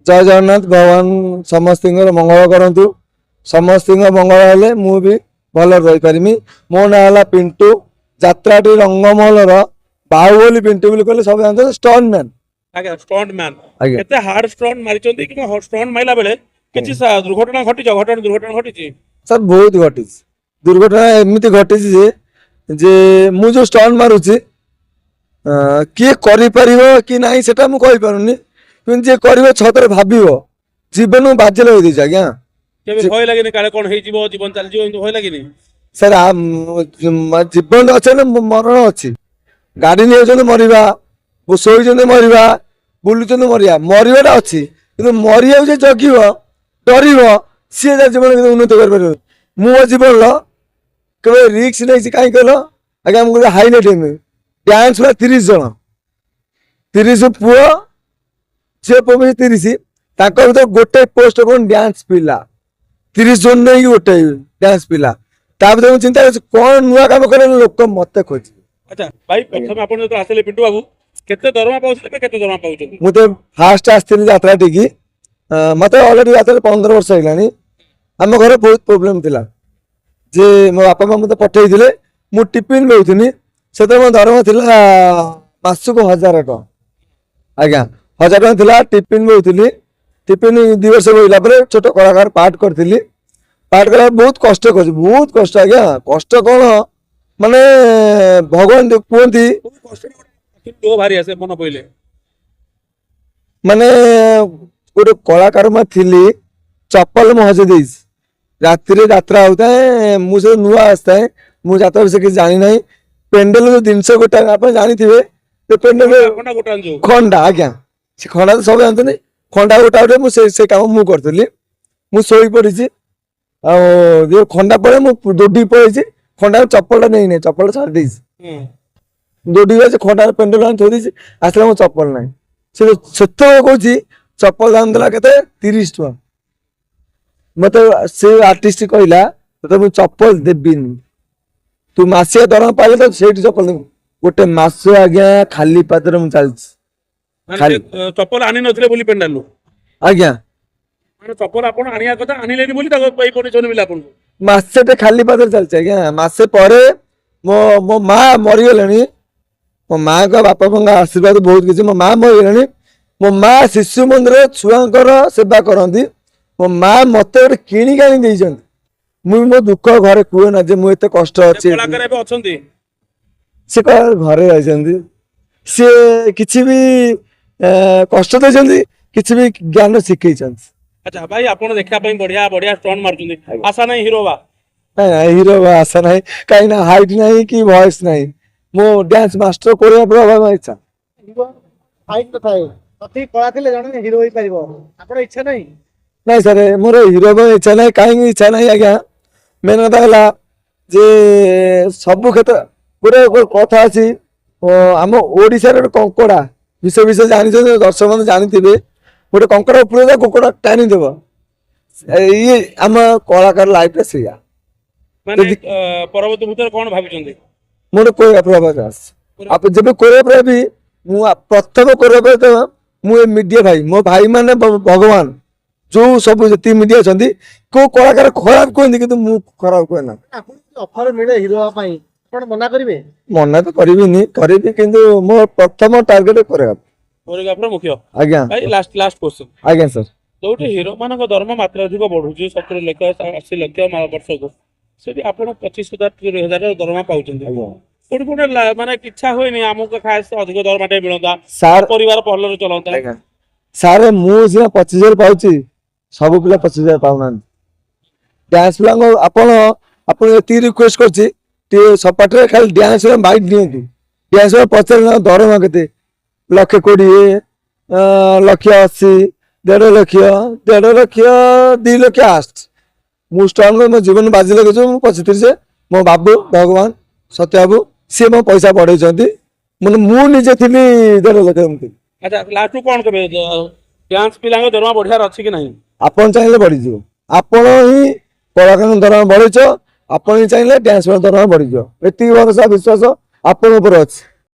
जय जगन्नाथ भगवान समस्त मंगल करंतु समस्त मंगल हेले मु भी भल रही पारिमी। मो ना है पिंटू यात्राटी रंगमहल बाहुबली पिंटू बोली कहले सब जानते स्टंट मैन। आगे स्टंट मैन केते हार्ड स्टंट मारिचंती कि स्टंट माइला बेले किछि दुर्घटना घटी घटना दुर्घटना घटी सर बहुत घटी दुर्घटना एमती घटी जे मु जो स्टंट मारुची किए करि परिबो कि नाही सेटा मु कहि पारुनी किंतु जे करिवो छतरे भाबिबो जीवन बाजे लगे दी आज्ञा केबे भय लागेनी काले कोन हेइ जीवो जीवन चल जीवो एंतो भय लागेनी सर जीवन अच्छे ना मरण अच्छी गाड़ी नहीं मरवा शोचते मरवा बुलुचंद मरिया मरवाटा अच्छी कि मरिया जग डर सी जीवन उन्नति कर मो जीवन के रिक्स नहीं कहीं कहल आगे आम हाईलाइट डांस पूरा 30 जन 30 पुओ झील पुओ 30 भर गोटे पोस्ट कौन डांस पिला 30 जन नहीं गोटे डांस पिला तापर चिंता कौन नुआ काम करे लोक मत खोज। अच्छा भाई प्रथम आपण जो आसले पिंटू बाबू केते दरमा पाउछले केते दरमा पाउछ मु तो फास्ट आस्थिली यात्रा टिकी मत ऑलरेडी यात्रा 15 वर्ष हेलानी आम घर बहुत प्रोब्लेम थिला जे मो बापा माँ मत पठेइथिले मु टिफिन बेउथिनी सेते मो दरमा थिला मासु को 1000 टका आज्ञा 1000 टका थिला टिफिन बेउथिली टिफिन 2 वर्ष होइला परे छोट कलाकार पार्ट करथिली पाठ कला बहुत कष्ट आज्ञा कष्ट कौन माने भगवान कहती तो भारी आसे मन पइले माने गोटे कलाकार में थी चप्पल मु हजे देस राति यात्रा होता है मुझे नुआ आसता है मुझे यात्रा विषय किसी जानी नहीं पेंडल जो जिनस गोटा आप जानी थे तो पेंडल खंडा आज्ञा से खंडा तो सब जानते खंडा गोटा गोटे मुझे काम मुझे करी मुझे शोई पड़ी आ खंडा पड़े मुझे दौड़ी पड़े खंडा चप्पल नहीं चप्पल छाड़ दी दौड़ी खंडा पेंडल थोड़ी आसला मो चप्पल ना से कहूँ चप्पल दाम देला के 30 टका मत से आर्टिस्ट कहला तो मुझे चप्पल देवीनी तू मसिया दरम पाइले तो से चप्पल देबू गोटे मास आज्ञा खाली पादर मु चल चप्पल आनी नथिले बोली पेंडल आज्ञा चप्पल आपण आनिया कथा आनिलेनी बोली ताको पई कोनी मिला आपण मासेटे खाली पादर चलছে आज्ञा मासे परे मो माँ मरीगले मो माँ का बापा माँ आशीर्वाद बहुत किसी मो माँ मरीगले मो माँ शिशु मंदिर छुआंकर सेवा करती मो माँ मत गोटे किणिक आनी मुझे मो दुख घरे कहे ना मुझे एत कष्ट अच्छे सी घरे रही सी किसी भी कष्ट देते किसी भी ज्ञान शिखई। अच्छा भाई आपण देखा बढ़िया बढ़िया स्टंट मारछुंदी आशा नहीं हीरो बा नहीं हीरो बा आशा नहीं कहीं ना हाइट नहीं कि वॉइस नहीं मो डांस मास्टर कोरिया प्रभाव इच्छा हाइट तो थाए अति कला थिले जने हीरो होई परिबो आपण इच्छा नहीं नहीं सर मोर हीरो बा इच्छा नहीं कहीं इच्छा नहीं आज्ञा मेन कथा हला जे सब क्षेत्र गोटे कथा अछि आम ओडिसा रे कंकड़ा विषय विषय जानि दर्शक मन जानिथिबे गोटे कंकड़ा ऊपर कुकुड़ा टाणी देव ये आम कलाकार लाइफ रे सेया माने परवर्ती भूतर कोन भाबिचंदी मोर कोई प्रभास आप जब कोरियोग्राफी भी मु प्रथम कोरियोग्राफी तो मु मीडिया भाई मो भाई माने भगवान जो सब जति मीडिया छंदी को कलाकार खराब कहंदी कि मु खराब कहना आपन ऑफर मिले हीरो पई कोन मना करिवे मना तो करबी किंतु मो प्रथम टार्गेट कोरियोग्राफर मुख्य आज्ञा भाई लास्ट क्वेश्चन आज्ञा सर जोटे हीरो मानक दरमा मात्रा अधिक बढ़ुची 70 लाख 80 लाख वर्ष को सेठी आपण 25,000 30,000 दरमा पाउचंदी कोन कोन माने इच्छा होय नै हमको खास अधिक दरमाटे मिलंदा सर परिवार पहलर चलंता सर मु जे 25,000 पाउची सब पिला 25,000 पाउना डांस पिला आपण एती रिक्वेस्ट करची टे सपाटे खाली डांस रे बाइट दियंतु डांस रे पचर दरमा केते 1,20,000 1,80,000 1.5 लाख 1.5 लाख 2 लाख आस्ट मु स्टॉन मो जीवन बाजी लगे जो पछितिर से मो बाबू भगवान सत्य बाबू सी मो पैसा बढ़े मु निजे थिली 1.5 लाख एमती। अच्छा लास्ट कोन के डांस पिला दरमा बढ़िया अछि कि नहीं आपण चाहिले बढ़ी जो आपण ही कलाकार दरमा बढ़िछ आपण ही चाहिले डांस दरमा बढ़ी जो एती भरोसा विश्वास आपण ऊपर अछि।